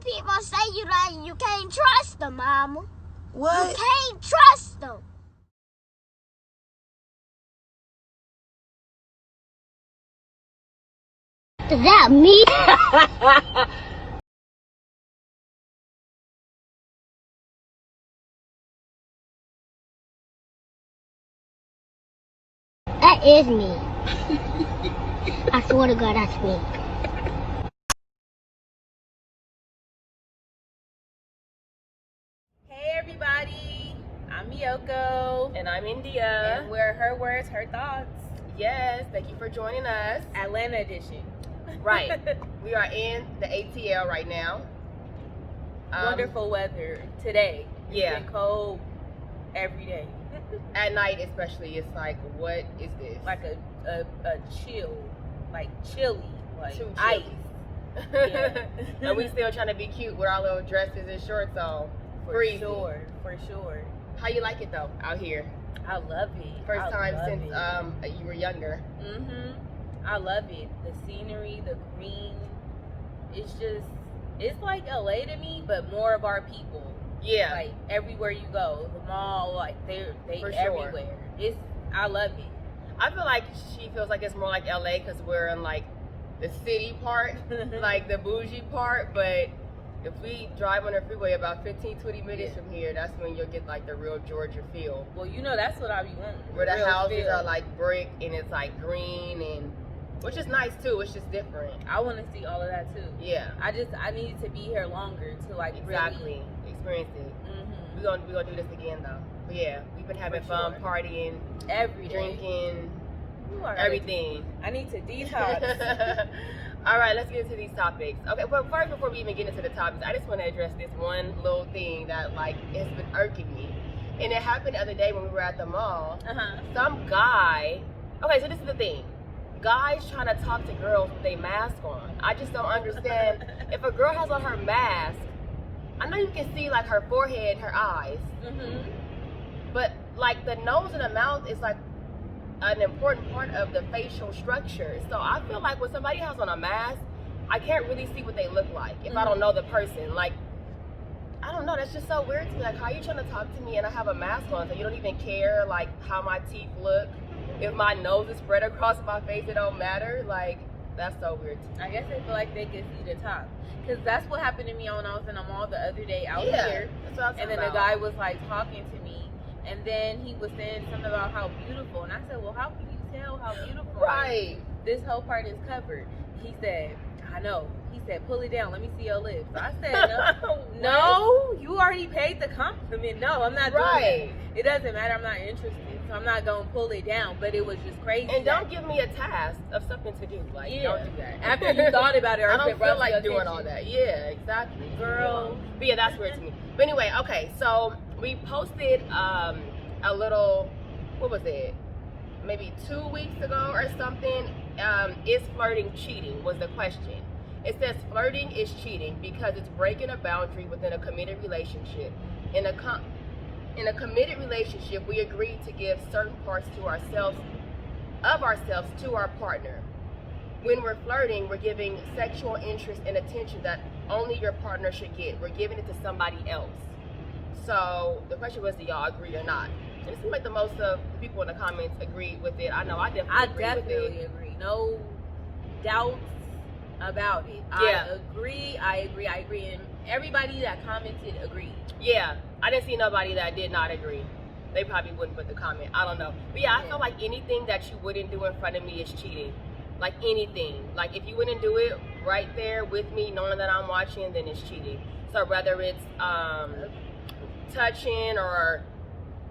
people say you can't trust them, Mama. What? You can't trust them. Is that me? That is me. I swear to God, that's me. Hey everybody, I'm Yoko. And I'm India. And we're Her Words, Her Thoughts. Yes, thank you for joining us. Atlanta edition. Right. We are in the ATL right now. Wonderful weather today. Yeah. It's been cold every day. At night especially, it's like, what is this? Like a chill, like chilly, like Too ice. chilly. Yeah. And we still trying to be cute with our little dresses and shorts on. For sure. How you like it though, out here? I love it. First time since it. you were younger. I love it. The scenery, the green. It's like LA to me, but more of our people. Yeah. Like everywhere you go, the mall, like they For sure. everywhere. I love it. I feel like she feels like it's more like LA because we're in like the city part, like the bougie part, but if we drive on the freeway about 15-20 minutes from here, that's when you'll get like the real Georgia feel. Well, you know that's what I be wanting. Where the real houses feel. are like brick and it's like green, and which is nice too. It's just different. I want to see all of that too. Yeah. I need to be here longer to like Exactly. Experience it. Mm-hmm. We're gonna do this again though. But yeah, we've been having fun partying, every day. drinking, You are everything. I need to detox. All right, let's get into these topics. Okay, but first, before we even get into the topics, I just want to address this one little thing that like has been irking me, and it happened the other day when we were at the mall. Some guy. Okay, so this is the thing. Guys trying to talk to girls with a mask on. I just don't understand. If a girl has on her mask, I know you can see like her forehead, her eyes, but like the nose and the mouth is like an important part of the facial structure. So I feel like when somebody has on a mask, I can't really see what they look like if I don't know the person. Like, I don't know, that's just so weird to me. Like, how are you trying to talk to me and I have a mask on, so you don't even care like how my teeth look? If my nose is spread across my face, it don't matter. Like, that's so weird to me. I guess they feel like they can see the top. Because that's what happened to me when I was in the mall the other day out here. That's what I'm and then about. the guy was like talking to me. And then he was saying something about how beautiful. And I said, well, how can you tell how beautiful? Right. This whole part is covered. He said, I know. He said, pull it down. Let me see your lips. I said, no, you already paid the compliment. No, I'm not doing that. It doesn't matter. I'm not interested. So I'm not going to pull it down. But it was just crazy. And don't give me a task of something to do. Like, don't do that. After you thought about it, or I don't feel like doing attention. all that. Yeah, exactly. Girl. But yeah, that's weird to me. But anyway, okay, so we posted a little, what was it? Maybe 2 weeks ago or something. Is flirting cheating was the question. It says flirting is cheating because it's breaking a boundary within a committed relationship. In a committed relationship, we agree to give certain parts to ourselves to our partner. When we're flirting, we're giving sexual interest and attention that only your partner should get. We're giving it to somebody else. So the question was, do y'all agree or not? And it seems like the most of the people in the comments agreed with it. I know I definitely agree. No doubts about it. Yeah. I agree. And everybody that commented agreed. Yeah, I didn't see nobody that did not agree. They probably wouldn't put the comment. I don't know. But yeah, I feel like anything that you wouldn't do in front of me is cheating. Like anything. Like if you wouldn't do it right there with me, knowing that I'm watching, then it's cheating. So whether it's touching or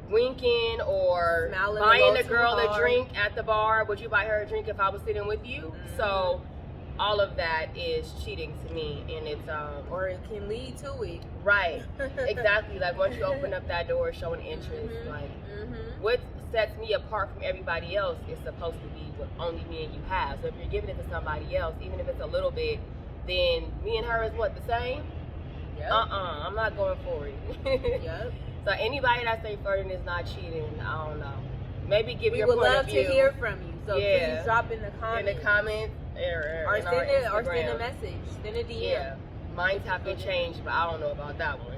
winking or Smiling buying a girl a drink at the bar, would you buy her a drink if I was sitting with you? So all of that is cheating to me, and it's or it can lead to it. Right. Exactly. Like once you open up that door showing interest, like what sets me apart from everybody else is supposed to be what only me and you have. So if you're giving it to somebody else, even if it's a little bit, then me and her is what, the same? Yep. I'm not going for it. Yep. So anybody that say flirting is not cheating, I don't know. Maybe give we your would point love of view. to hear from you. So Yeah. please drop in the comments. In the comments or in send our a Instagram. message. Send a DM. Yeah. Mine have been changed, but I don't know about that one.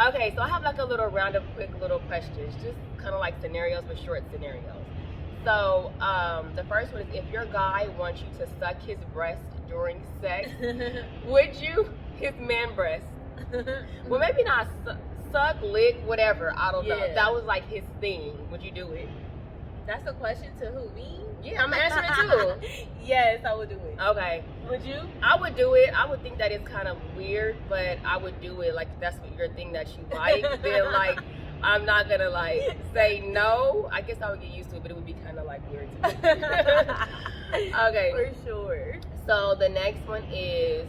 Okay, so I have like a little round of quick little questions, just kind of like scenarios, but short scenarios. So the first one is, if your guy wants you to suck his breast during sex, would you? His man breast. Well, maybe not suck, lick, whatever. I don't know. That was like his thing. Would you do it? That's a question to who? Me? Yeah, I'm answering too. Yes, I would do it. Okay. Would you? I would do it. I would think that it's kind of weird, but I would do it. Like, that's what your thing that you like. Then, like, I'm not gonna like say no. I guess I would get used to it, but it would be kind of like weird to me. Okay. For sure. So the next one is,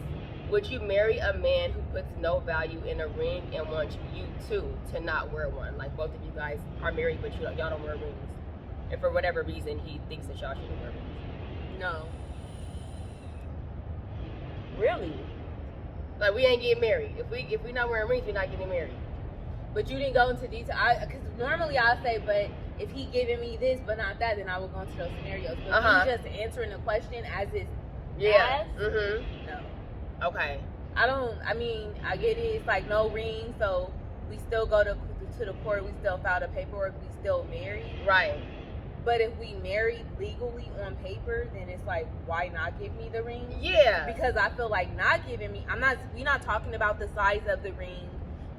would you marry a man who puts no value in a ring and wants you to not wear one? Like, both of you guys are married, but y'all don't wear rings. And for whatever reason, he thinks that y'all shouldn't wear rings. No. Really? Like, we ain't getting married. If we not wearing rings, we're not getting married. But you didn't go into detail. Because normally I'll say, but if he giving me this but not that, then I would go into those scenarios. But if he's just answering the question as it's asked, no. Okay. I mean, I get it. It's like no ring, so we still go to the court. We still file the paperwork. We still married. Right. But if we married legally on paper, then it's like, why not give me the ring? Yeah. Because I feel like not giving me, we're not talking about the size of the ring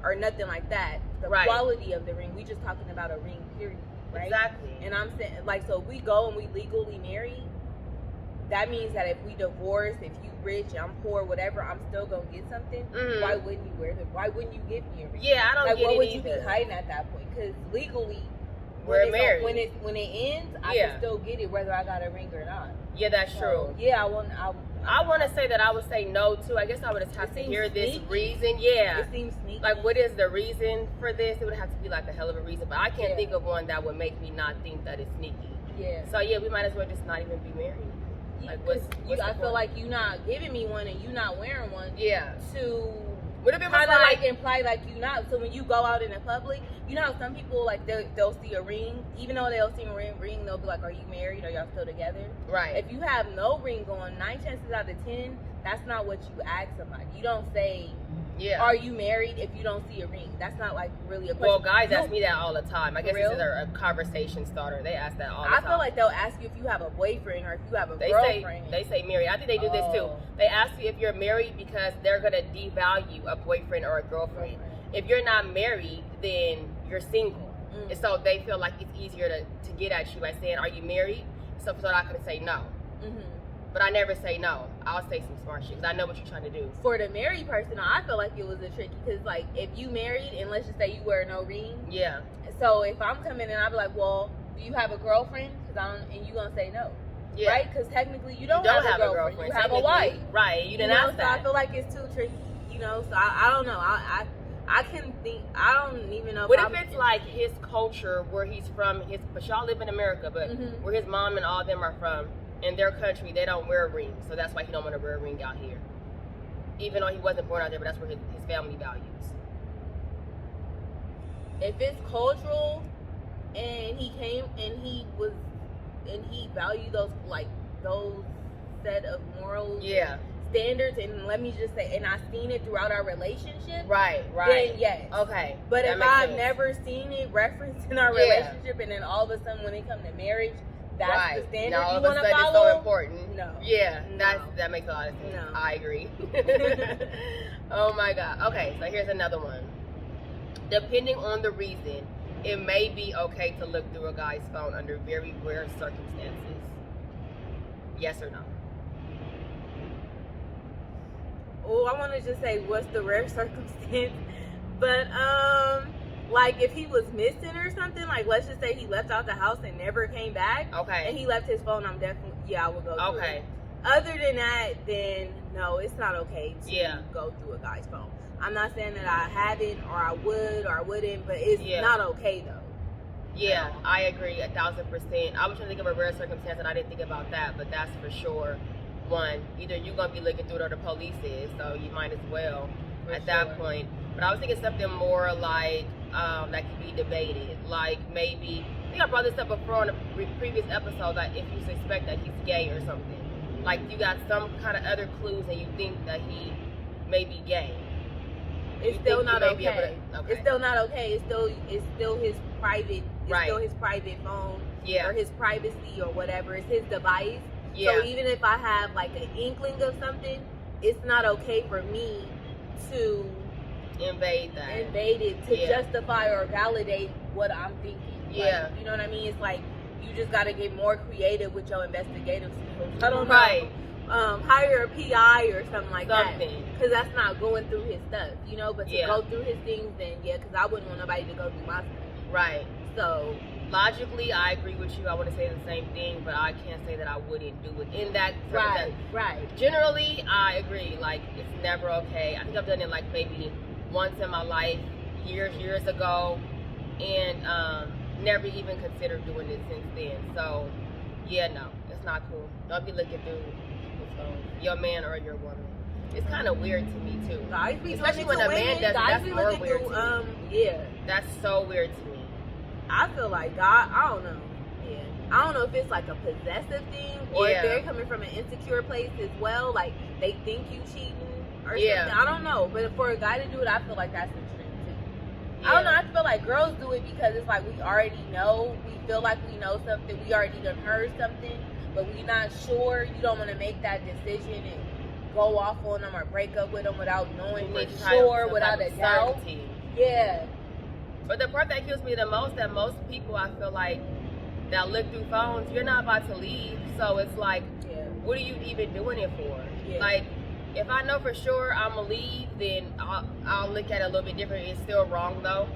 or nothing like that. The quality of the ring. We just talking about a ring, period. Right? Exactly. And I'm saying, like, so if we go and we legally marry, that means that if we divorce, if you rich, I'm poor, whatever, I'm still gonna get something. Why wouldn't you why wouldn't you give me a ring? Yeah, I don't get it either. What would you be hiding at that point? Because legally, we're married. When it ends, I can still get it whether I got a ring or not. Yeah, that's true. Yeah, I want to say that I would say no too. I guess I would have to hear this reason. Yeah. It seems sneaky. Like, what is the reason for this? It would have to be like a hell of a reason, but I can't think of one that would make me not think that it's sneaky. Yeah. So yeah, we might as well just not even be married. Like, I feel like you not giving me one and you not wearing one. Yeah. To would have been kind of like imply like you not. So when you go out in the public, you know how some people like they'll see a ring, even though they'll see a ring, they'll be like, "Are you married? Are y'all still together?" Right. If you have no ring on, 9 chances out of 10, that's not what you ask somebody. You don't say, "Are you married?" if you don't see a ring. That's not like really a question. Well, guys ask me that all the time. I guess this is a conversation starter. They ask that all the time. I feel like they'll ask you if you have a boyfriend or if you have a girlfriend. They say married. I think they do this too. They ask you if you're married because they're gonna devalue a boyfriend or a girlfriend. If you're not married, then you're single. And so they feel like it's easier to get at you by saying, "Are you married?" So I can say no. But I never say no. I'll say some smart shit because I know what you're trying to do. For the married person, I feel like it was a tricky because, like, if you married and let's just say you wear no ring. Yeah. So if I'm coming in, I'll be like, well, do you have a girlfriend? And you gonna say no. Yeah. Right? Because technically you don't have a girlfriend. You have a wife. Right. You didn't ask that. So I feel like it's too tricky. So I don't know. I can think. I don't even know. What if it's like his culture where he's from? But y'all live in America, but where his mom and all them are from. In their country, they don't wear rings, so that's why he don't want to wear a ring out here. Even though he wasn't born out there, but that's where his family values. If it's cultural, and he came and he valued those set of morals, standards, and let me just say, and I've seen it throughout our relationship. Right. Then yes. Okay. But if I've never seen it referenced in our relationship, and then all of a sudden when it comes to marriage. That's the standard you want to follow? It's so important. No. Yeah, that makes a lot of sense. No. I agree. Oh my God. Okay, so here's another one. Depending on the reason, it may be okay to look through a guy's phone under very rare circumstances. Yes or no? Oh, I want to just say what's the rare circumstance, but like if he was missing or something, like let's just say he left out the house and never came back. Okay. And he left his phone, I'm definitely, I would go through it. Other than that, then no, it's not okay to go through a guy's phone. I'm not saying that I haven't or I would or I wouldn't, but it's not okay though. Yeah, I agree 1,000%. I was trying to think of a rare circumstance and I didn't think about that, but that's for sure one. Either you're going to be looking through it or the police is, so you might as well at that point. But I was thinking something more like, that could be debated. Like maybe, I think I brought this up before on a previous episode, that if you suspect that he's gay or something. like you got some kind of other clues and you think that he may be gay. It's still not okay. It's still not okay. It's still his private. It's still his private phone. Yeah. Or his privacy or whatever. It's his device. Yeah. So even if I have like an inkling of something, it's not okay for me to invade it to justify or validate what I'm thinking. Yeah. Like, you know what I mean? It's like you just got to get more creative with your investigative skills. I don't know. Right. Hire a PI or something like that. Because that's not going through his stuff, you know? But to go through his things, then because I wouldn't want nobody to go through my stuff. Right. So logically, I agree with you. I want to say the same thing, but I can't say that I wouldn't do it in that. Right. Generally, I agree. Like, it's never okay. I think I've done it like maybe once in my life, years ago, and never even considered doing it since then. So, yeah, no, it's not cool. Don't be looking through people's phones, your man or your woman. It's kind of weird to me too, especially when a man does it. That's more weird to me. That's so weird to me. I feel like God, I don't know. Yeah. I don't know if it's like a possessive thing or if they're coming from an insecure place as well. Like they think you cheating or something. I don't know. But for a guy to do it, I feel like that's extreme too. I don't know. I feel like girls do it because it's like we already know. We feel like we know something. We already done heard something, but we're not sure. You don't want to make that decision and go off on them or break up with them without knowing for sure, without a doubt. Yeah. But the part that kills me the most, that most people, I feel like, that look through phones, you're not about to leave. So it's like, what are you even doing it for? Yeah. Like, if I know for sure I'm going to leave, then I'll look at it a little bit different. It's still wrong, though.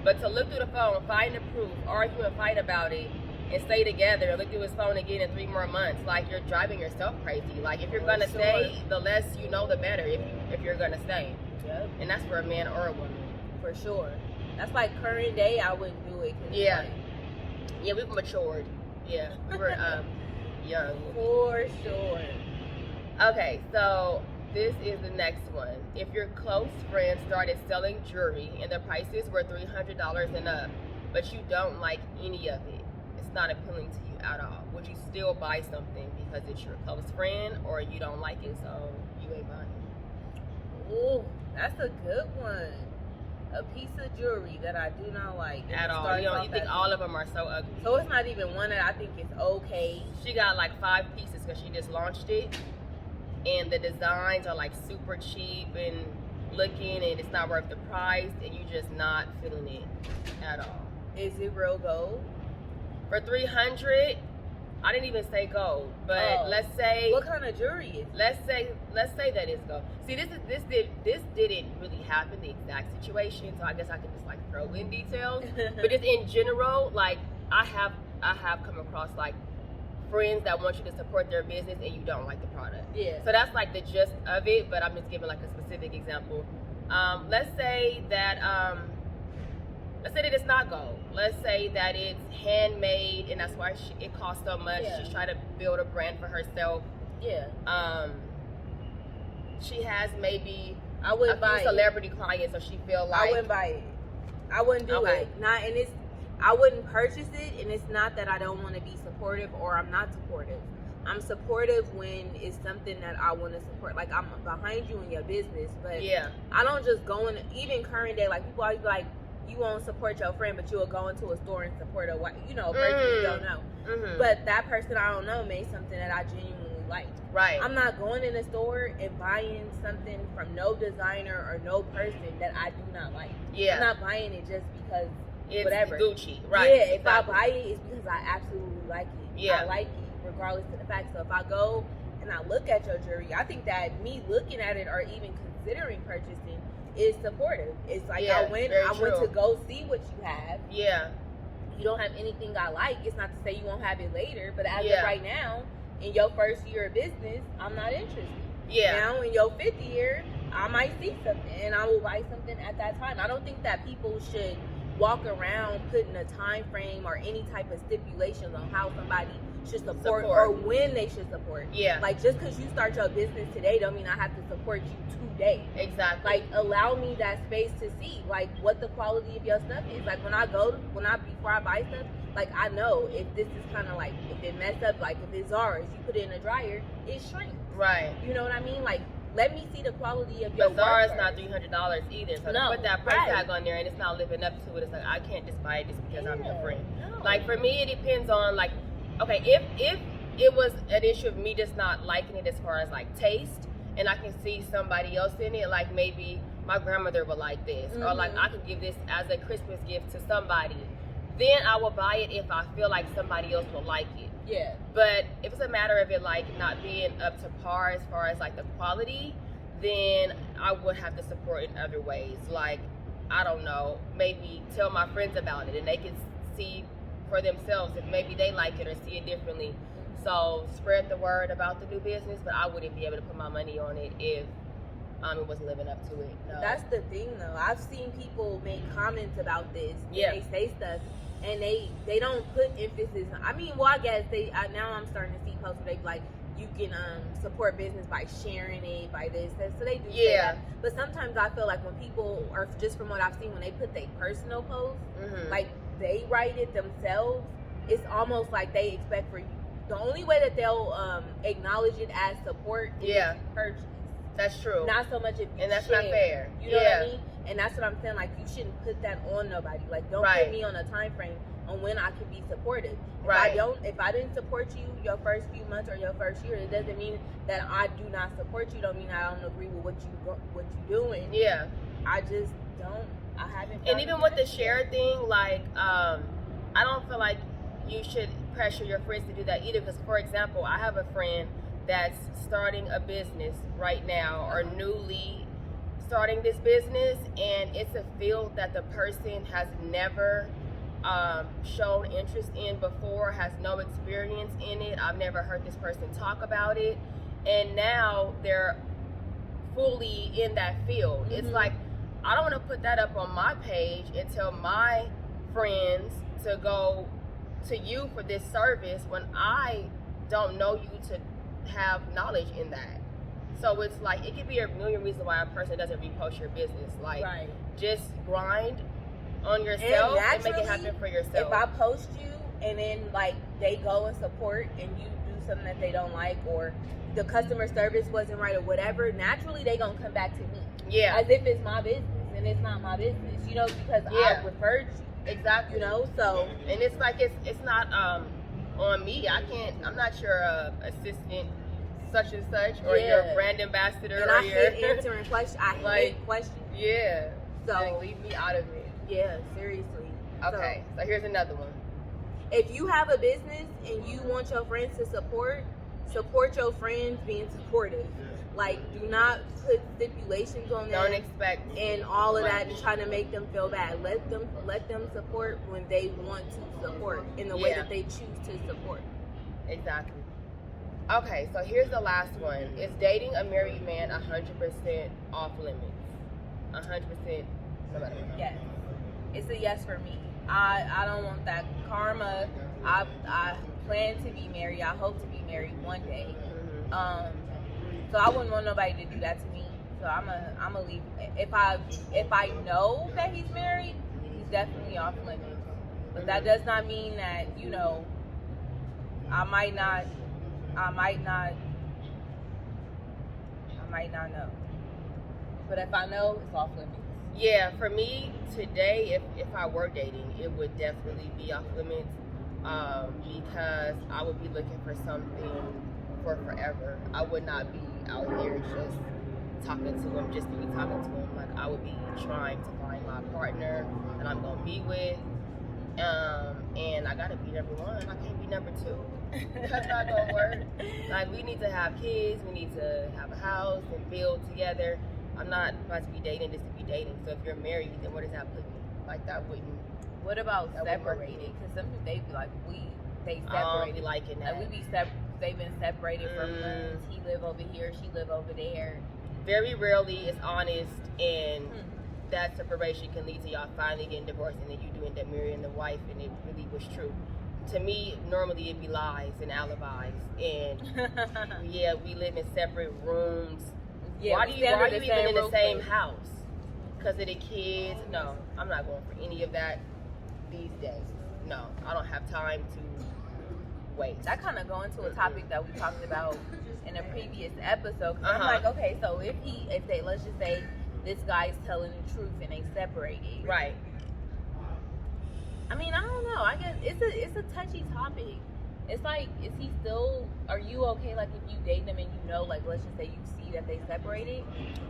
But to look through the phone, find the proof, argue and fight about it, and stay together, and look through his phone again in 3 more months, like, you're driving yourself crazy. Like, if you're going to stay, the less you know, the better, if you're going to stay. Yep. And that's for a man or a woman. For sure. That's like current day, I wouldn't do it. Yeah. Yeah, we've matured. Yeah, we were young. For sure. Okay, so this is the next one. If your close friend started selling jewelry and the prices were $300 and up, but you don't like any of it, it's not appealing to you at all, would you still buy something because it's your close friend, or you don't like it, so you ain't buying it? Ooh, that's a good one. A piece of jewelry that I do not like at all. You think all of them are so ugly. So it's not even one that I think is okay. She got like 5 pieces because she just launched it, and the designs are like super cheap and looking, and it's not worth the price, and you just not feeling it at all. Is it real gold? For $300, I didn't even say gold, but let's say what kind of jewelry is it? Let's say that it's gold. See, this didn't really happen, the exact situation, so I guess I could just like throw in details. But just in general, like I have come across like friends that want you to support their business and you don't like the product. Yeah. So that's like the gist of it, but I'm just giving like a specific example. Let's say that it's not gold. Let's say that it's handmade, and that's why it costs so much. Yeah. She's trying to build a brand for herself. Yeah. She has maybe a few celebrity clients, so she feel like I wouldn't buy it. I wouldn't do it. I wouldn't purchase it, and it's not that I don't want to be supportive or I'm not supportive. I'm supportive when it's something that I want to support. Like, I'm behind you in your business, but I don't just go in, even current day, like people always be like, you won't support your friend, but you'll go into a store and support a person you don't know. Mm-hmm. But that person I don't know made something that I genuinely liked. Right. I'm not going in a store and buying something from no designer or no person that I do not like. Yeah. I'm not buying it just because it's whatever. Gucci. Right. Yeah, if I buy it, it's because I absolutely like it. Yeah. I like it regardless of the fact. So if I go and I look at your jewelry, I think that me looking at it or even considering purchasing is supportive. It's like I went to go see what you have. Yeah. You don't have anything I like. It's not to say you won't have it later, but as of right now, in your first year of business, I'm not interested. Yeah. Now in your 5th year, I might see something and I will buy something at that time. I don't think that people should walk around putting a time frame or any type of stipulations on how somebody should support or when they should support. Yeah. Like, just because you start your business today don't mean I have to support you today. Exactly. Like, allow me that space to see like what the quality of your stuff is. Like, before I buy stuff, like, I know if this is kind of like, if it messed up, like if it's ours, you put it in a dryer, it shrinks. Right. You know what I mean? Like, let me see the quality of your work. But Zara's not $300 either. So no, to put that price tag on there and it's not living up to it, it's like, I can't just buy it just because I'm your friend. No. Like, for me, it depends on, like, okay, if it was an issue of me just not liking it as far as, like, taste, and I can see somebody else in it, like maybe my grandmother would like this, or like I could give this as a Christmas gift to somebody, then I will buy it if I feel like somebody else will like it. Yeah. But if it's a matter of it like not being up to par as far as like the quality, then I would have to support in other ways. Like, I don't know, maybe tell my friends about it and they can see for themselves if maybe they like it or see it differently. So spread the word about the new business, but I wouldn't be able to put my money on it if it wasn't living up to it. No. That's the thing, though. I've seen people make comments about this. Yeah. And they say stuff, and they don't put emphasis. I mean, well, I guess now I'm starting to see posts where they be like, you can support business by sharing it, by this, that. So they do say that. But sometimes I feel like when people, or just from what I've seen, when they put their personal post, like they write it themselves, it's almost like they expect for you. The only way that they'll acknowledge it as support is if you purchase. That's true. Not so much if you and that's share. Not fair. You know what I mean? And that's what I'm saying. Like, you shouldn't put that on nobody. Like, don't put me on a time frame on when I can be supportive. If I didn't support you your first few months or your first year, it doesn't mean that I do not support you. Don't mean I don't agree with what you're doing. Yeah. I just don't. I haven't. And even with the share thing, like, I don't feel like you should pressure your friends to do that either. Because, for example, I have a friend that's starting a business right now, or newly starting this business, and it's a field that the person has never shown interest in before, has no experience in it. I've never heard this person talk about it, and now they're fully in that field. It's like, I don't want to put that up on my page and tell my friends to go to you for this service when I don't know you to have knowledge in that. So it's like, it could be a million reasons why a person doesn't repost your business. Like, just grind on yourself and make it happen for yourself. If I post you and then like they go and support and you do something that they don't like, or the customer service wasn't right or whatever, naturally they gonna come back to me. Yeah. As if it's my business, and it's not my business, you know, because I referred you. Exactly. You know, so. And it's like, it's not on me. I'm not your assistant such and such, or your brand ambassador, and or I hate answering questions. I hate questions. Yeah. So like, leave me out of it. Yeah, seriously. Okay, so here's another one. If you have a business and you want your friends to support your friends being supportive. Like, do not put stipulations on them. Don't expect and all of that and trying to make them feel bad. Let them support when they want to support in the way that they choose to support. Exactly. Okay, so here's the last one. Is dating a married man 100% off limits? 100% no matter what? Yes. It's a yes for me. I don't want that karma. I plan to be married. I hope to be married one day. So I wouldn't want nobody to do that to me. So I'm a leave. If I know that he's married, he's definitely off limits. But that does not mean that, you know, I might not know. But if I know, it's off limits. Yeah, for me today, if I were dating, it would definitely be off limits, because I would be looking for something for forever. I would not be out here just talking to him just to be talking to him. Like, I would be trying to find my partner that I'm gonna be with, and I gotta be number one. I can't be number two. That's not gonna work. Like, we need to have kids. We need to have a house and build together. I'm not about to be dating just to be dating. So if you're married, then where does that put me? Like, that wouldn't. What about separated? Because some people, they be like, they separated. Be liking that. Like, they've been separated for months. He live over here, she live over there. Very rarely it's honest, and that separation can lead to y'all finally getting divorced, and then you do end up marrying the wife, and it really was true. To me, normally it'd be lies and alibis, and we live in separate rooms. Yeah, why are you even in the same house? Because of the kids? No, I'm not going for any of that these days. no, I don't have time to wait. That kind of go into a topic that we talked about in a previous episode. I'm like, okay, so if they, let's just say this guy's telling the truth and they separated. Right. I mean, I don't know. I guess it's a touchy topic. It's like, is he still, are you okay, like, if you date them and you know, like, let's just say you see that they separated,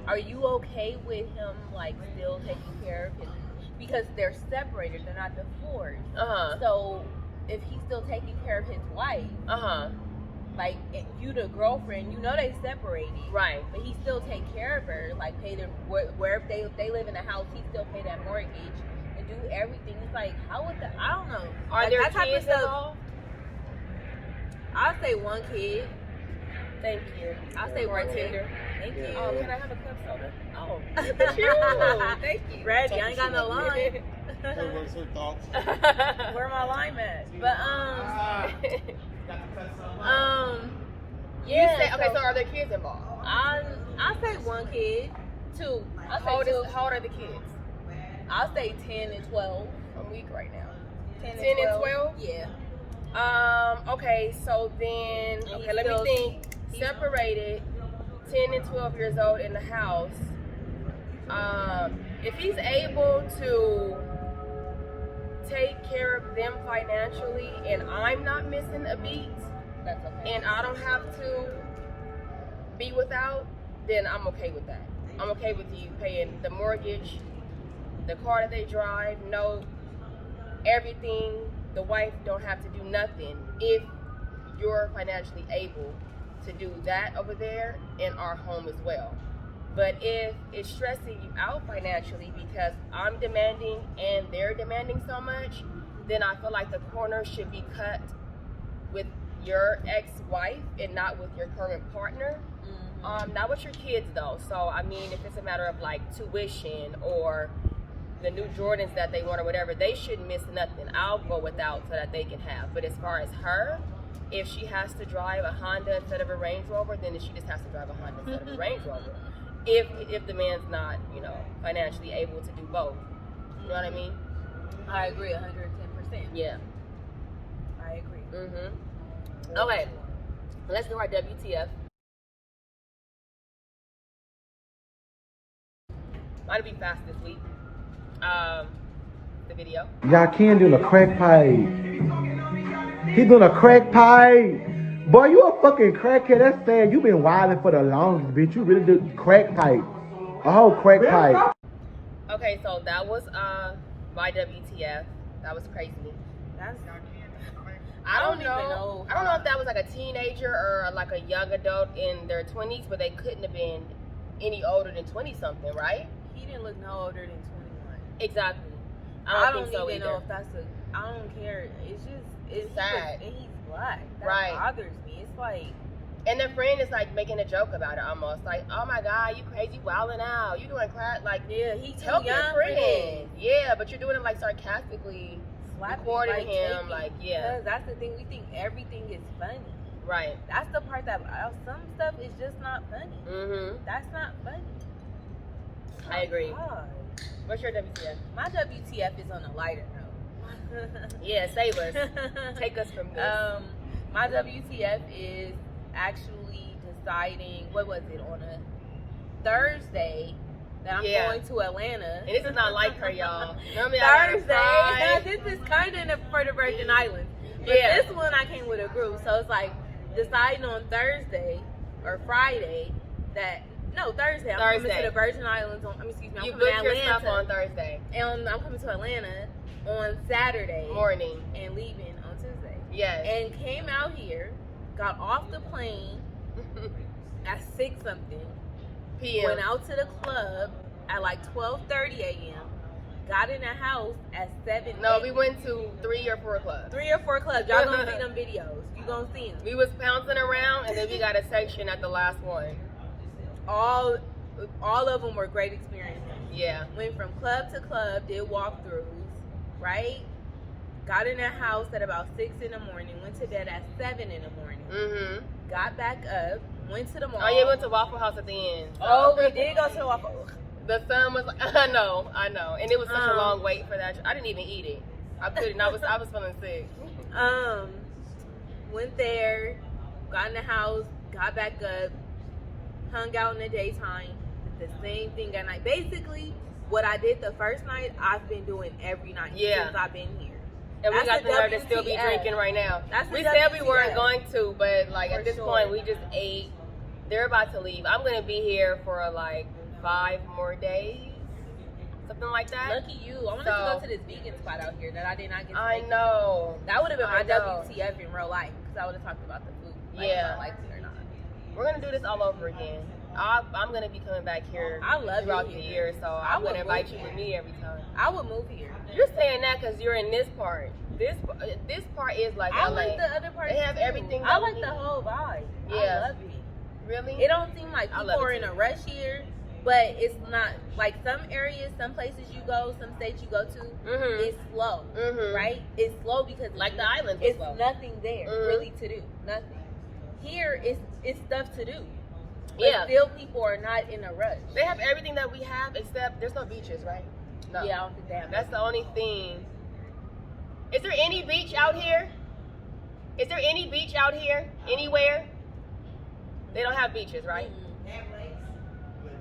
are you okay with him, like, still taking care of his, because they're separated, they're not divorced. So, if he's still taking care of his wife, like, you the girlfriend, you know they separated. Right. But he still take care of her, like, pay their, where if they live in a house, he still pay that mortgage and do everything. It's like, how would I don't know. Are like, there that type kids of stuff, involved? I'll say one kid. Thank you. I'll say one Tinder. Thank you. Oh, can I have a club soda? Oh, look at you. Thank you. Ready? I ain't got no line. What's her thoughts? Where my line at? But yeah. You say, okay, so are there kids involved? I'll say one kid, two. How old are the kids? I'll say 10 and 12. I'm weak right now. 10 and 12? Yeah. Okay, so then, okay, let me think. Separated, 10 and 12 years old in the house. If he's able to take care of them financially and I'm not missing a beat, that's okay. And I don't have to be without, then I'm okay with that. I'm okay with you paying the mortgage, the car that they drive, everything. The wife don't have to do nothing if you're financially able to do that over there in our home as well. But if it's stressing you out financially because I'm demanding and they're demanding so much, then I feel like the corner should be cut with your ex-wife and not with your current partner. Not with your kids though. So I mean, if it's a matter of like tuition or the new Jordans that they want or whatever, they shouldn't miss nothing. I'll go without so that they can have. But as far as her, if she has to drive a Honda instead of a Range Rover, then she just has to drive a Honda instead of a Range Rover. If the man's not, financially able to do both. You know what I mean? I agree 110%. Yeah. I agree. Okay. Let's do our WTF. Might be fast this week. The video. Y'all can doing a crack pipe. He doing a crack pipe. Boy, you a fucking crackhead. That's sad. You been wilding for the longest, bitch. You really do crack pipe. A whole crack pipe. Okay, so that was my WTF. That was crazy. I don't know. I don't know if that was like a teenager or like a young adult in their 20s, but they couldn't have been any older than 20 something, right? He didn't look no older than 21. Exactly. I don't think so even either. know if that's I don't care. It's sad. And he's black. That Right. bothers me. It's like. And their friend is like making a joke about it almost. Like, oh my God, you crazy wilding out. You doing crack. Like, Yeah, he's too help young your for friend. this. Yeah, but you're doing it like sarcastically. Recording him, like, yeah. Because that's the thing. We think everything is funny. Right. That's the part that some stuff is just not funny. That's not funny. I agree. God. What's your WTF? My WTF is on a lighter note. Yeah, save us. Take us from this. My WTF is actually deciding, what was it, on a Thursday that I'm going to Atlanta. And this is not like her, y'all. Normally Thursday. This is kind of for the Virgin Islands. But this one I came with a group. So it's like deciding on Thursday or Friday that, no, Thursday. I'm coming to the Virgin Islands I'm coming to Atlanta. Your stuff on Thursday. And I'm coming to Atlanta on Saturday morning and leaving on Tuesday. Yes. And came out here, got off the plane at 6 something. PM. Went out to the club at like 12:30 a.m. Got in the house at 7. No, we went to 3 or 4 clubs. 3 or 4 clubs. Y'all gonna see them videos. You gonna see them. We was pouncing around, and then we got a section at the last one. All of them were great experiences. Yeah. Went from club to club, did walkthroughs, right? Got in the house at about 6 in the morning. Went to bed at 7 in the morning. Got back up. Went to the mall. Oh yeah, we went to Waffle House at the end. So. Oh, we did go to the Waffle. The sun was like, I know, and it was such a long wait for that. I didn't even eat it. I couldn't. I was feeling sick. Went there, got in the house, got back up, hung out in the daytime, did the same thing at night. Basically, what I did the first night, I've been doing every night since I've been here. And we got That's the nerve to still be drinking right now. We said we weren't going to, but like at this point, we just ate. They're about to leave. I'm gonna be here for like 5 more days, something like that. Lucky you. I wanted to go to this vegan spot out here that I did not get to. I know. That would have been my WTF in real life because I would have talked about the food. Like, if I liked it or not. We're gonna do this all over again. I'm gonna be coming back here throughout the year, so I'm gonna invite you with me every time. I would move here. You're saying that because you're in this part. This part is like I LA. like the other part. They have everything. I like the whole vibe. Yeah. I love it. Really? It don't seem like people are in a rush here, but it's not like some areas, some places you go, some states you go to, it's slow, right? It's slow because like the islands, it's slow. Nothing there really to do. Nothing. Here it's stuff to do. But still people are not in a rush. They have everything that we have except there's no beaches, right? No. Yeah, I don't think they have. That's the only thing. Is there any beach out here? Is there any beach out here anywhere? They don't have beaches, right?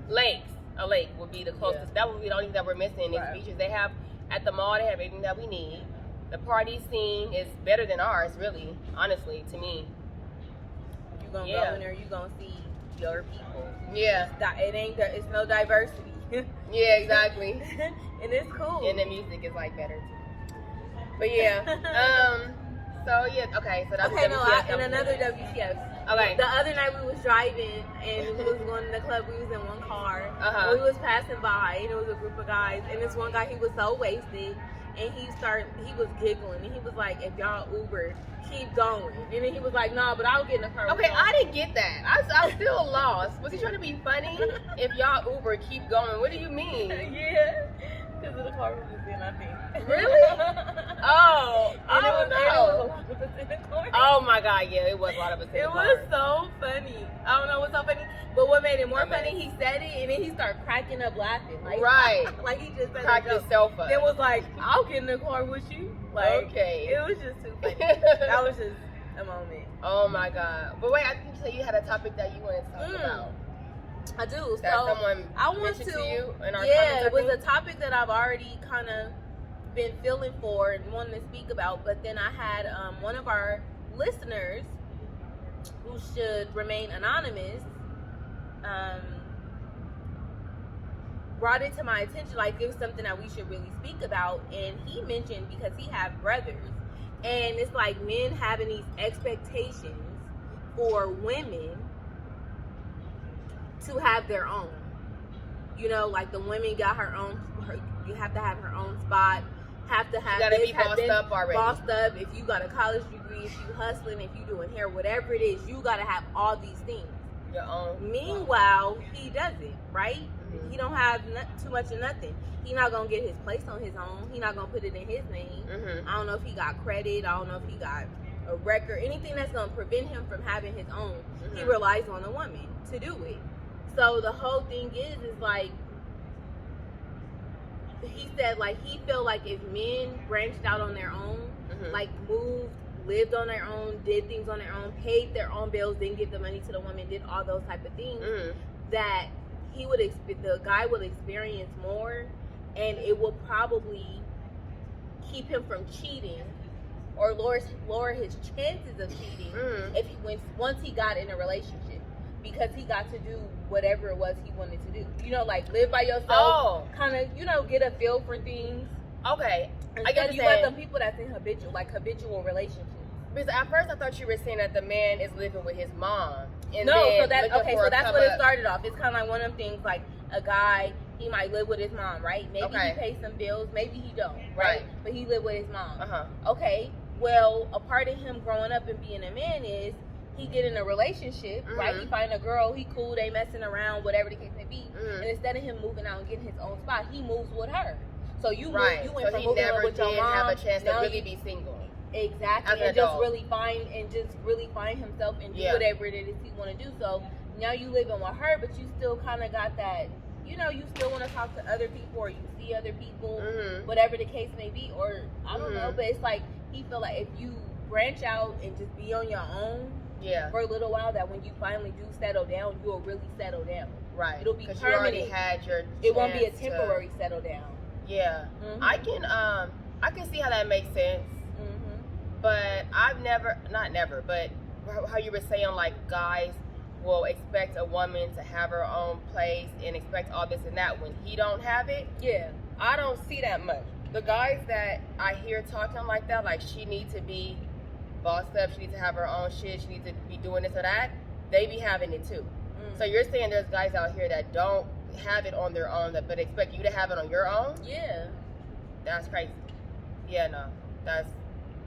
Lakes. A lake would be the closest. That would be the only thing that we're missing is beaches. They have, at the mall, they have everything that we need. The party scene is better than ours, really, honestly, to me. You're going to go in there, you're going to see your people. Yeah. It's no diversity. Yeah, exactly. And it's cool. And the music is like better too. But yeah. So yeah, okay, so that's and another WTF. Okay. The other night we was driving and we was going to the club. We was in one car. We was passing by and it was a group of guys. And this one guy, he was so wasted, and he was giggling and he was like, "If y'all Uber, keep going." And then he was like, "No, but I'll get in the car." Okay, I didn't get that. I was still lost. Was he trying to be funny? If y'all Uber, keep going. What do you mean? Yeah. Because of the car we was in, I think. Really? Oh, I don't know. know. Oh my God, yeah, it was a lot of us in the car. It was so funny. I don't know what's so funny, but what made it more funny, he said it, and then he started cracking up laughing. Like, like he just said cracked himself up. Then was like, "I'll get in the car with you." Like, okay. It was just too funny. That was just a moment. Oh my God. But wait, I think you said you had a topic that you wanted to talk about. I do. That so someone I want mentioned to you in our it was a topic that I've already kind of been feeling for and wanting to speak about, but then I had one of our listeners who should remain anonymous brought it to my attention, like it was something that we should really speak about. And he mentioned, because he have brothers, and it's like men having these expectations for women to have their own, you know, like the women got you have to have her own spot, have to have, you gotta be bossed up already. Bossed up. If you got a college degree, if you hustling, if you doing hair, whatever it is, you gotta have all these things. Your own. Meanwhile, he doesn't, right? He don't have too much of nothing. He not gonna get his place on his own. He not gonna put it in his name. I don't know if he got credit. I don't know if he got a record. Anything that's gonna prevent him from having his own. He relies on a woman to do it. So the whole thing is like, he said, like, he felt like if men branched out on their own, like moved, lived on their own, did things on their own, paid their own bills, didn't give the money to the woman, did all those type of things, that the guy would experience more, and it will probably keep him from cheating or lower his chances of cheating if once he got in a relationship. Because he got to do whatever it was he wanted to do. You know, like live by yourself. Kind of, you know, get a feel for things. Okay. I guess you got some people that's in habitual relationships. Because at first I thought you were saying that the man is living with his mom. And so that's what it started off. It's kind of like one of them things, like a guy, he might live with his mom, right? Maybe he pays some bills, maybe he don't, right? But he live with his mom. Okay, well, a part of him growing up and being a man is, he get in a relationship, right? He find a girl, he cool, they messing around, whatever the case may be. And instead of him moving out and getting his own spot, he moves with her. So you went from moving out with your mom, have a chance to really be single. Exactly, and just really find himself and do whatever it is he want to do. So now you living with her, but you still kind of got that you know, you still want to talk to other people or you see other people, Mm-hmm. whatever the case may be, or I don't know, Mhm. but it's like he feel like if you branch out and just be on your own Yeah. for a little while, that when you finally do settle down, you'll really settle down. Right. It'll be 'Cause you already permanent. had your It won't be a chance to- temporary settle down. Yeah. Mhm. I can see how that makes sense. Mhm. But I've never, not never, but how you were saying, like, guys will expect a woman to have her own place and expect all this and that when he don't have it. Yeah. I don't see that much. The guys that I hear talking like that, like she needs to be bossed up, she needs to have her own shit, she needs to be doing this or that, they be having it too. Mm. So you're saying there's guys out here that don't have it on their own, but expect you to have it on your own? Yeah. That's crazy. Yeah, no.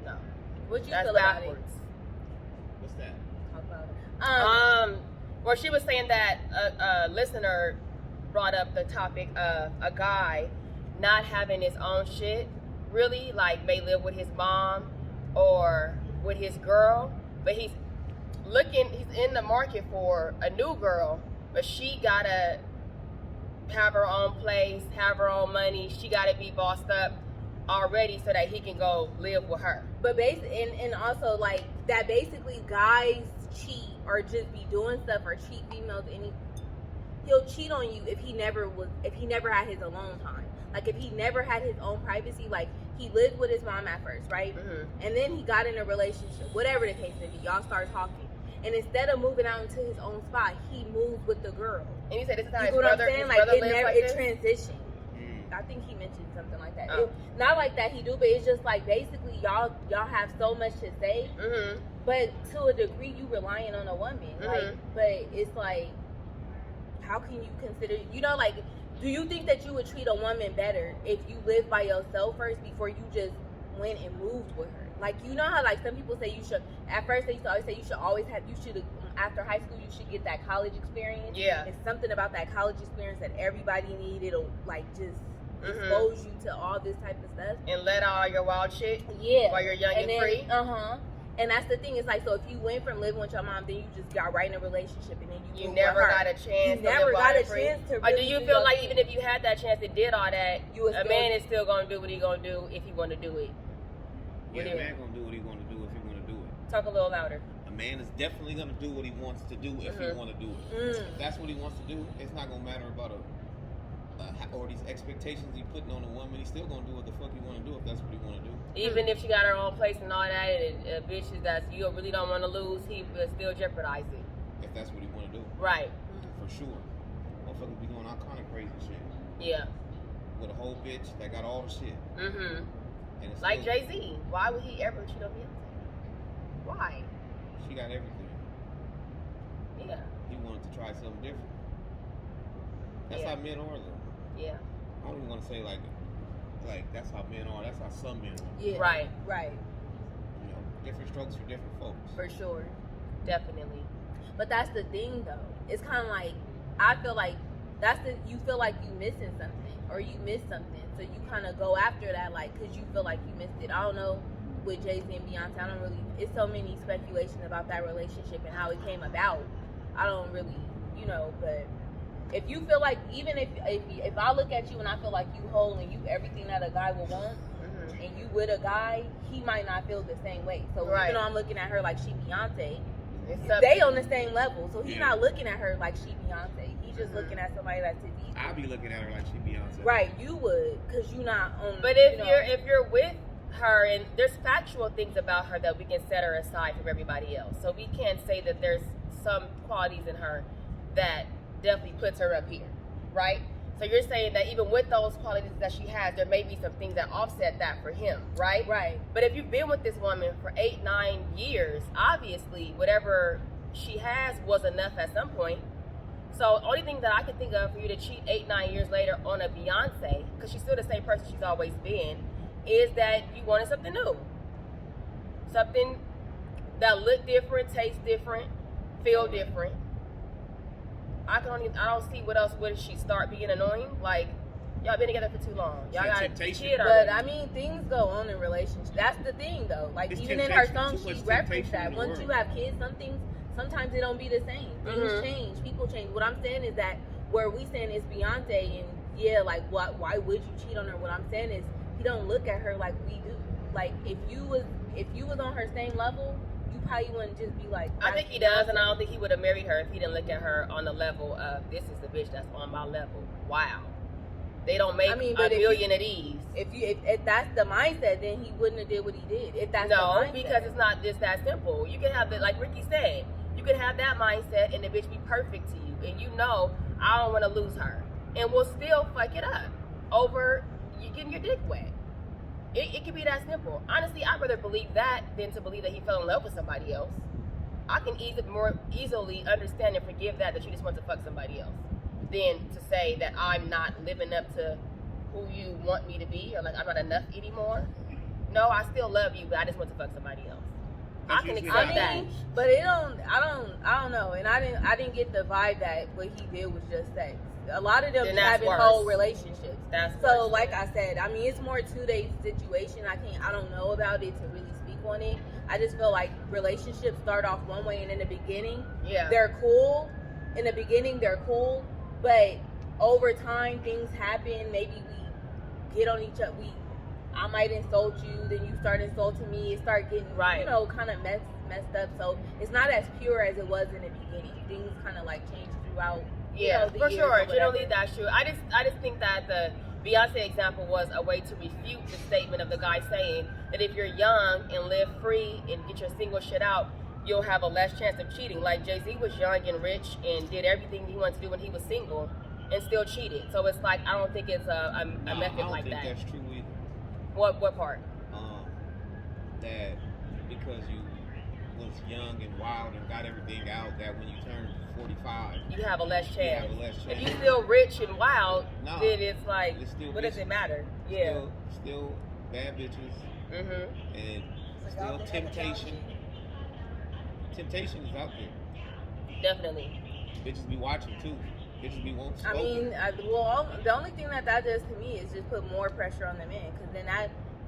No. What you That's feel about it? backwards. What's that? Talk about it. Well, she was saying that a listener brought up the topic of a guy not having his own shit, really, like may live with his mom or with his girl, but he's in the market for a new girl, but she gotta have her own place, have her own money, she gotta be bossed up already so that he can go live with her. But and also like that basically guys cheat or just be doing stuff or cheat females he'll cheat on you if he never had his alone time. Like if he never had his own privacy, like he lived with his mom at first, right? Mm-hmm. And then he got in a relationship, whatever the case may be, y'all start talking. And instead of moving out into his own spot, he moved with the girl. And he said this is how You his know what I'm brother, saying? his Like brother it lives never like it this? transitioned. I think he mentioned something like that. Oh. Not like that he do, but it's just like basically y'all have so much to say, Mm-hmm. but to a degree you relying on a woman. Like, but it's like, how can you consider? You know, like, do you think that you would treat a woman better if you lived by yourself first before you just went and moved with her? Like, you know how like some people say you should. At first they used to always say you should after high school you should get that college experience. Yeah. It's something about that college experience that everybody need. It'll like just expose you to all this type of stuff And let all your wild shit yeah while you're young and then, free. And that's the thing, it's like, so if you went from living with your mom, then you just got right in a relationship and then you You moved never with her. got a chance. You never got a chance to Or really do you do feel your like thing. even if you had that chance and did all that, You would a still- man is still gonna do what he gonna do if he want to do it? Yeah, What a do you- man gonna do what he want to do if he want to do it. Talk a little louder. A man is definitely gonna do what he wants to do if he want to do it. If that's what he wants to do, it's not gonna matter about or these expectations he putting on a woman. He's still gonna do what the fuck he want to do if that's what he want to do. Even if she got her own place and all that, and bitches that you really don't want to lose, he will still jeopardize it. If that's what he want to do, Right. for sure. Motherfuckers be doing all kind of crazy shit Yeah. with a whole bitch that got all the shit. Mm-hmm. And it's Like still, Jay-Z. Why would he ever cheat on Beyonce? Why? she got everything. Yeah. He wanted to try something different. That's Yeah. how men are, though. Yeah. I don't even want to say like that's how men are. That's how some men are. Yeah. Right. Right. You know, different strokes for different folks. For sure. Definitely. But that's the thing though. It's kind of like, I feel like you feel like you missing something or you missed something. So you kind of go after that, like, cause you feel like you missed it. I don't know with Jay-Z and Beyonce. I don't really, it's so many speculation about that relationship and how it came about. I don't really, but if you feel like, even if I look at you and I feel like you whole and you everything that a guy would want, and you with a guy, he might not feel the same way. So Right. even though I'm looking at her like she Beyonce, It's up they to on you. the same level. So he's Yeah. not looking at her like she Beyonce. He's just looking at somebody that's his equal. I'll be looking at her like she Beyonce. Right, you would, cause you not on. But if you're with her, and there's factual things about her that we can set her aside from everybody else, so we can't say that there's some qualities in her that definitely puts her up here, right? So you're saying that even with those qualities that she has, there may be some things that offset that for him, right? Right. But if you've been with this woman for 8-9 years, obviously whatever she has was enough at some point. So only thing that I can think of for you to cheat 8-9 years later on a Beyonce, because she's still the same person she's always been, is that you wanted something new, something that looked different, tastes different, feel different. I don't see what else would she start being annoying. Like, y'all been together for too long. Y'all It's got a temptation. kid But already. I mean, things go on in relationships. That's the thing, though. Like It's even in her temptation, song, too much she referenced temptation that in the once you world. have kids, sometimes it don't be the same. Things Mhm. change, people change. What I'm saying is that where we saying it's Beyonce, and yeah, like why would you cheat on her? What I'm saying is he don't look at her like we do. Like if you was on her same level, you probably wouldn't just be like. I think he does, and I don't think he would have married her if he didn't look at her on the level of this is the bitch that's on my level. Wow. They don't make a million of these. If that's the mindset, then he wouldn't have did what he did. If that's the mindset. Because it's not just that simple. You can have like Ricky said, you can have that mindset and the bitch be perfect to you, and you know I don't want to lose her, and we'll still fuck it up over you getting your dick wet. It can be that simple. Honestly, I'd rather believe that than to believe that he fell in love with somebody else. I can more easily understand and forgive that you just want to fuck somebody else, than to say that I'm not living up to who you want me to be, or like I'm not enough anymore. No, I still love you, but I just want to fuck somebody else. I can accept that. But I don't know, and I didn't get the vibe that what he did was just sex. A lot of them having whole relationships. So like I said, I mean it's more 2 days situation. I don't know about it to really speak on it. I just feel like relationships start off one way, and in the beginning, they're cool. In the beginning, they're cool. But over time, things happen. Maybe we get on each other. I might insult you, then you start insulting me. It start getting, kind of messed up. So it's not as pure as it was in the beginning. Things kind of like change throughout. Yeah, for sure. Generally, that's true. I just think that the Beyonce example was a way to refute the statement of the guy saying that if you're young and live free and get your single shit out, you'll have a less chance of cheating. Like Jay-Z was young and rich and did everything he wanted to do when he was single and still cheated. So it's like, I don't think it's a method like that. I don't think that's true either. What part? That because you was young and wild and got everything out, that when you turn 45, you have a less chance. You have a less chance. If you still rich and wild, then it's like, what does it matter? Yeah. Still bad bitches. And still temptation. Temptation is out there. Definitely. Bitches be watching too. Bitches be wanting to. I mean, the only thing that does to me is just put more pressure on the man, because then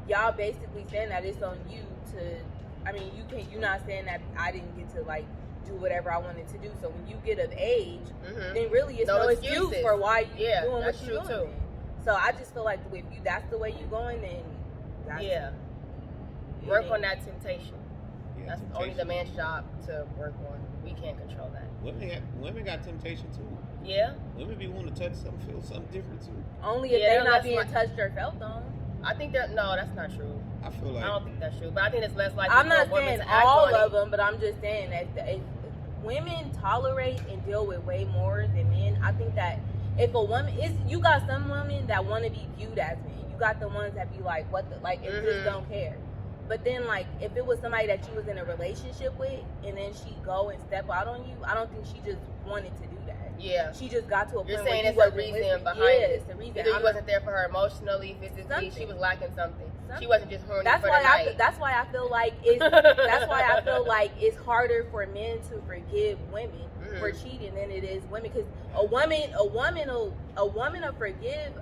y'all basically saying that it's on you to. I mean, you're not saying that I didn't get to like do whatever I wanted to do. So when you get of age, then really it's no excuse for why you doing what you're doing. Too. So I just feel like if that's the way you're going, then that's work on that temptation. Yeah, that's only the man's job to work on. We can't control that. Women got temptation too. Yeah. Women be wanting to touch something, feel something different too. Only if they're not being touched or felt on. I think that's not true. I feel like I don't think that's true, but I think it's less likely. I'm not saying all of them, but I'm just saying that if women tolerate and deal with way more than men. I think that if a woman you got some women that want to be viewed as men. You got the ones that be like, what the and just don't care. But then, like, if it was somebody that you was in a relationship with, and then she go and step out on you, I don't think she just wanted to do that. Yeah. She just got to a point You're where saying it's a reason behind it. It's a reason. Either you wasn't there for her emotionally, physically, she was lacking something. She wasn't just horny for the night. That's why I feel like it's harder for men to forgive women for cheating than it is women, because a woman will forgive.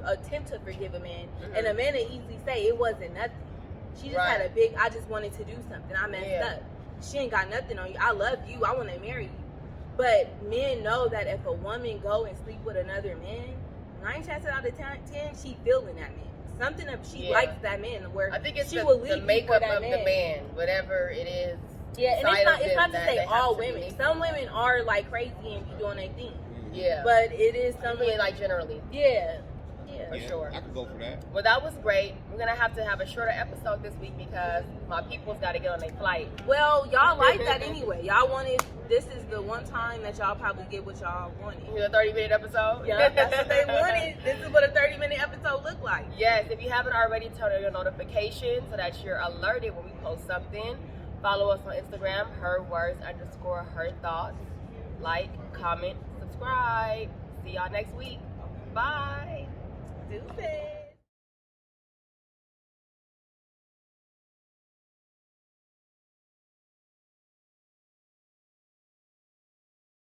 Attempt to forgive a man, and a man will easily say it wasn't nothing. She just had I just wanted to do something. I messed up. She ain't got nothing on you. I love you. I want to marry you. But men know that if a woman go and sleep with another man, 9 chances out of 10, she feeling that man. Something that she likes that man, where I think it's she will leave the makeup of the man, whatever it is. Yeah, and it's not to say all women. Some women are like crazy and be doing their thing. Yeah. But it is something like generally. Yeah. For sure. I could go for that. Well, that was great. We're going to have a shorter episode this week because my people's got to get on their flight. Well, y'all like that anyway. Y'all wanted, this is the one time that y'all probably get what y'all wanted. A 30-minute episode? Yeah, that's what they wanted. This is what a 30-minute episode looked like. Yes, if you haven't already, turn on your notifications so that you're alerted when we post something. Follow us on Instagram, herwords_herthoughts. Like, comment, subscribe. See y'all next week. Bye. Deuces.